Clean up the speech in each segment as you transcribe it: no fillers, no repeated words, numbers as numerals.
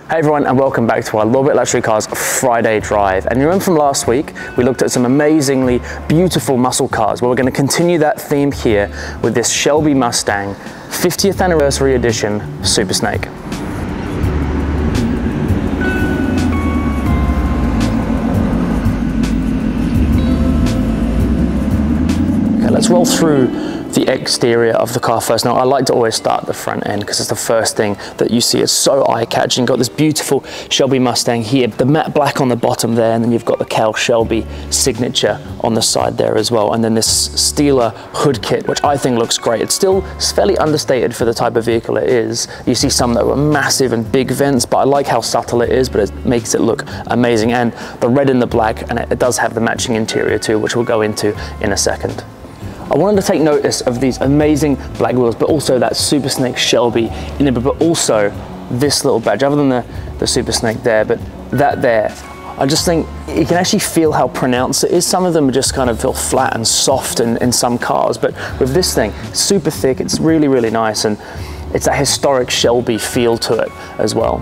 Hey everyone, and welcome back to our Little Bit Luxury Cars Friday Drive. And you remember from last week, we looked at some amazingly beautiful muscle cars. Well, we're going to continue that theme here with this Shelby Mustang 50th Anniversary Edition Supersnake. Okay, let's roll through the exterior of the car first. Now, I like to always start at the front end because it's the first thing that you see. It's so eye-catching. Got this beautiful Shelby Mustang here, the matte black on the bottom there, and then you've got the Cal Shelby signature on the side there as well. And then this Steeler hood kit, which I think looks great. It's fairly understated for the type of vehicle it is. You see some that were massive and big vents, but I like how subtle it is, but it makes it look amazing. And the red and the black, and it does have the matching interior too, which we'll go into in a second. I wanted to take notice of these amazing black wheels, but also that Supersnake Shelby in it, but also this little badge, other than the Supersnake there, but that there. I just think you can actually feel how pronounced it is. Some of them just kind of feel flat and soft in some cars, but with this thing, super thick, it's really, really nice, and it's that historic Shelby feel to it as well.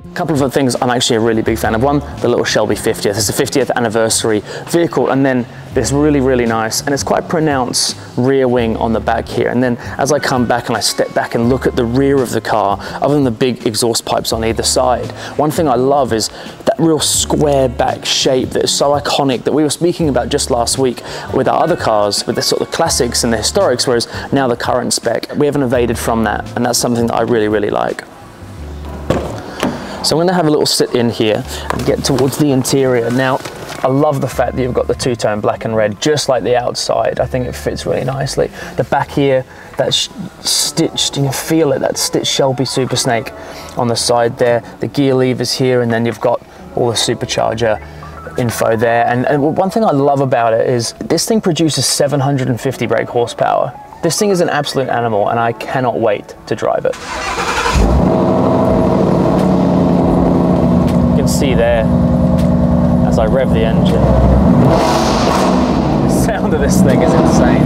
A couple of other things I'm actually a really big fan of. One, the little Shelby 50th. It's the 50th anniversary vehicle, and then this really, really nice, and it's quite pronounced rear wing on the back here. And then as I come back and I step back and look at the rear of the car, other than the big exhaust pipes on either side, one thing I love is that real square back shape that is so iconic that we were speaking about just last week with our other cars, with the sort of classics and the historics, whereas now the current spec, we haven't evaded from that, and that's something that I really, really like. So I'm going to have a little sit in here and get towards the interior. Now, I love the fact that you've got the two-tone black and red, just like the outside. I think it fits really nicely. The back here, that's stitched, you can feel it, that stitched Shelby Supersnake on the side there. The gear levers here, and then you've got all the supercharger info there. And one thing I love about it is this thing produces 750 brake horsepower. This thing is an absolute animal, and I cannot wait to drive it. See there as I rev the engine. The sound of this thing is insane.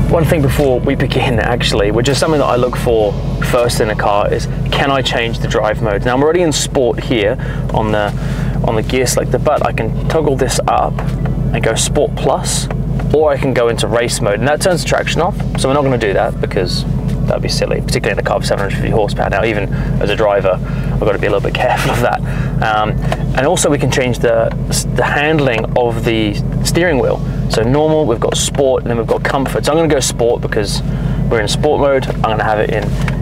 One thing before we begin, actually, which is something that I look for first in a car, is can I change the drive mode? Now I'm already in sport here on the gear selector, but I can toggle this up and go Sport Plus, or I can go into race mode, and that turns the traction off. So we're not going to do that because that'd be silly, particularly in a car with 750 horsepower. Now, even as a driver, I've got to be a little bit careful of that. And also we can change the handling of the steering wheel. So normal, we've got sport, and then we've got comfort. So I'm going to go sport because we're in sport mode. I'm going to have it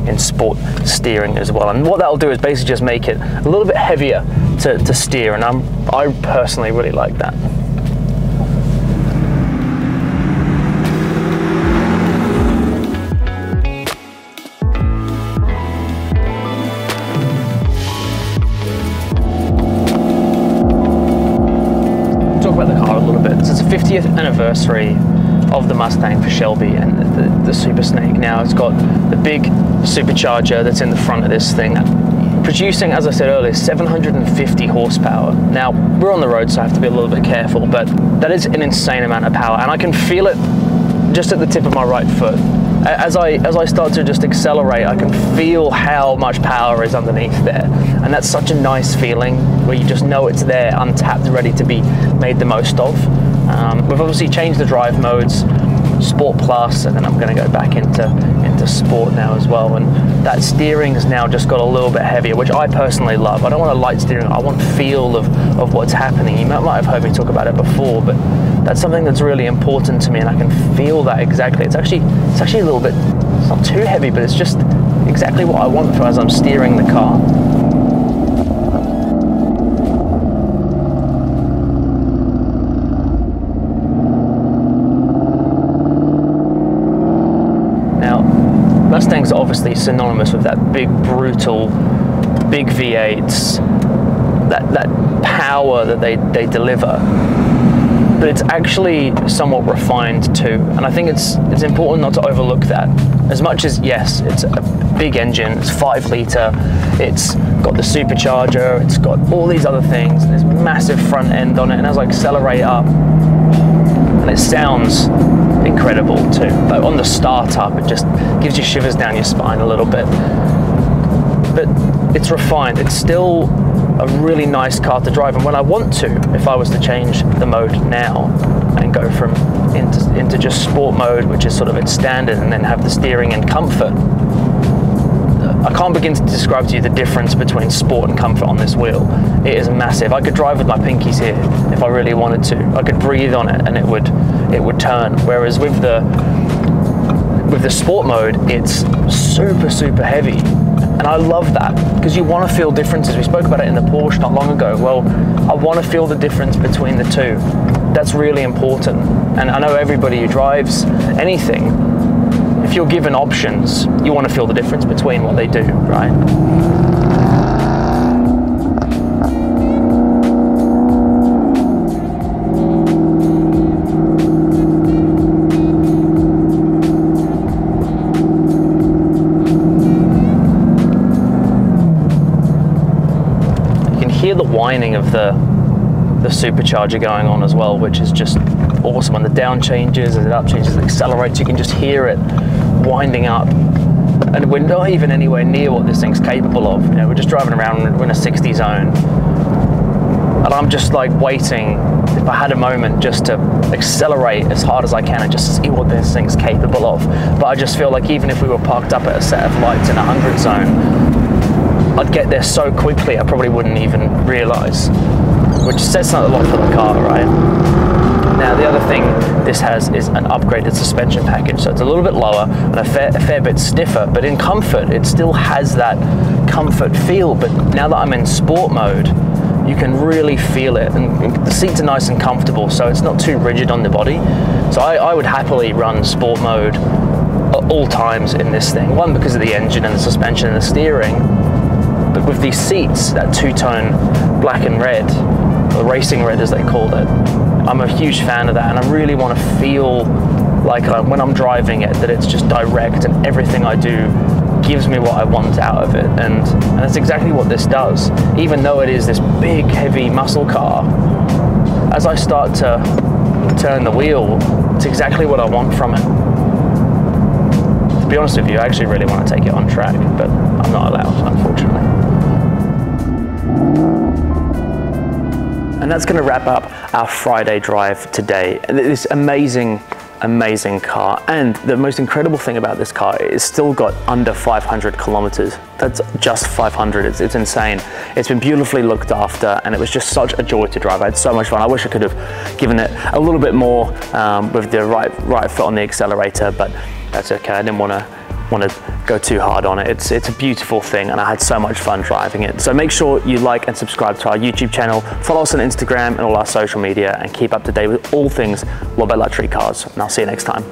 in sport steering as well. And what that'll do is basically just make it a little bit heavier to steer, and I personally really like that. The car a little bit. So it's the 50th anniversary of the Mustang for Shelby and the Supersnake. Now it's got the big supercharger that's in the front of this thing, producing, as I said earlier, 750 horsepower. Now we're on the road, so I have to be a little bit careful, but that is an insane amount of power, and I can feel it just at the tip of my right foot. As I start to just accelerate, I can feel how much power is underneath there. And that's such a nice feeling where you just know it's there, untapped, ready to be made the most of. We've obviously changed the drive modes, Sport Plus, and then I'm going to go back into Sport now as well. And that steering has now just got a little bit heavier, which I personally love. I don't want a light steering, I want feel of what's happening. You might have heard me talk about it before, but that's something that's really important to me, and I can feel that exactly. It's actually a little bit, it's not too heavy, but it's just exactly what I want for as I'm steering the car. Now, Mustangs are obviously synonymous with that big, brutal, big V8s, that power that they deliver. But it's actually somewhat refined too, and I think it's important not to overlook that. As much as, yes, it's a big engine, it's 5 litre, it's got the supercharger, it's got all these other things, and this massive front end on it, and as I accelerate up, and it sounds incredible too. But on the startup, it just gives you shivers down your spine a little bit. But it's refined. It's still a really nice car to drive. And when I want to, if I was to change the mode now and go from into just sport mode, which is sort of its standard, and then have the steering and comfort, I can't begin to describe to you the difference between sport and comfort on this wheel. It is massive. I could drive with my pinkies here if I really wanted to. I could breathe on it and it would turn. Whereas with the sport mode, it's super heavy. And I love that, because you want to feel differences. We spoke about it in the Porsche not long ago. Well, I want to feel the difference between the two. That's really important. And I know everybody who drives anything, if you're given options, you want to feel the difference between what they do, right? Hear the whining of the supercharger going on as well, which is just awesome. When the down changes and the up changes, it accelerates, you can just hear it winding up. And we're not even anywhere near what this thing's capable of. You know, we're just driving around, we're in a 60 zone. And I'm just like waiting, if I had a moment, just to accelerate as hard as I can and just see what this thing's capable of. But I just feel like even if we were parked up at a set of lights in a 100 zone, I'd get there so quickly I probably wouldn't even realise, which says a lot for the car, right? Now the other thing this has is an upgraded suspension package, so it's a little bit lower and a fair bit stiffer, but in comfort it still has that comfort feel. But now that I'm in sport mode, you can really feel it, and the seats are nice and comfortable, so it's not too rigid on the body. So I would happily run sport mode at all times in this thing. One, because of the engine and the suspension and the steering, but with these seats, that two-tone black and red, or racing red as they call it, I'm a huge fan of that, and I really want to feel like when I'm driving it, that it's just direct and everything I do gives me what I want out of it, and that's exactly what this does. Even though it is this big, heavy muscle car, as I start to turn the wheel, it's exactly what I want from it. To be honest with you, I actually really want to take it on track, but I'm not allowed, unfortunately. And that's going to wrap up our Friday drive today. This amazing car, and the most incredible thing about this car is it's still got under 500 kilometers. That's just 500. It's insane. It's been beautifully looked after, and it was just such a joy to drive. I had so much fun. I wish I could have given it a little bit more with the right foot on the accelerator, but that's okay. I didn't want to go too hard on it. It's a beautiful thing, and I had so much fun driving it. So make sure you like and subscribe to our YouTube channel, follow us on Instagram and all our social media, and keep up to date with all things Lobet Luxury Cars. And I'll see you next time.